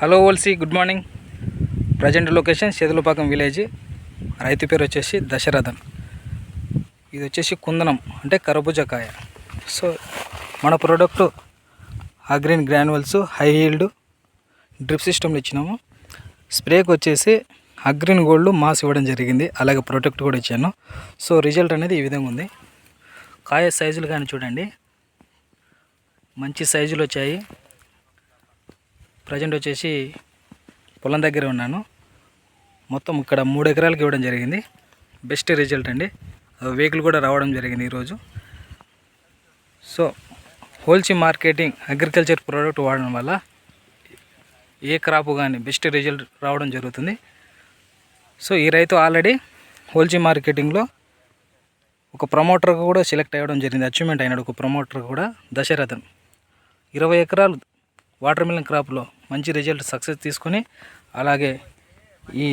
Hello ఓల్సీ, good morning. Present location Chedulapakam village. రైతు పేరు వచ్చేసి దశరథన్. ఇది వచ్చేసి కుందనం అంటే కర్బూజకాయ. సో మన ప్రోడక్ట్ అగ్రీన్ గ్రాన్యువల్స్ హై హీల్డ్ డ్రిప్ సిస్టమ్లో ఇచ్చినాము. స్ప్రేకి వచ్చేసి అగ్రీన్ గోల్డ్ మాస్ ఇవ్వడం జరిగింది, అలాగే ప్రొటెక్ట్ కూడా ఇచ్చాను. సో రిజల్ట్ అనేది ఈ విధంగా ఉంది. కాయ సైజులు కానీ చూడండి, మంచి సైజులు వచ్చాయి. ప్రజెంట్ వచ్చేసి పొలం దగ్గర ఉన్నాను. మొత్తం ఇక్కడ 3 ఎకరాలకు ఇవ్వడం జరిగింది. బెస్ట్ రిజల్ట్ అండి. వెహికల్ కూడా రావడం జరిగింది ఈరోజు. సో హోల్సీ మార్కెటింగ్ అగ్రికల్చర్ ప్రోడక్ట్ వాడడం వల్ల ఏ క్రాప్ కానీ బెస్ట్ రిజల్ట్ రావడం జరుగుతుంది. సో ఈ రైతు ఆల్రెడీ హోల్సీ మార్కెటింగ్లో ఒక ప్రమోటర్గా కూడా సెలెక్ట్ అవ్వడం జరిగింది, అచీవ్మెంట్ అయినాడు ఒక ప్రమోటర్ కూడా. దశరథన్ 20 ఎకరాలు వాటర్ మిలన్ క్రాప్లో మంచి రిజల్ట్ సక్సెస్ తీసుకొని, అలాగే ఈ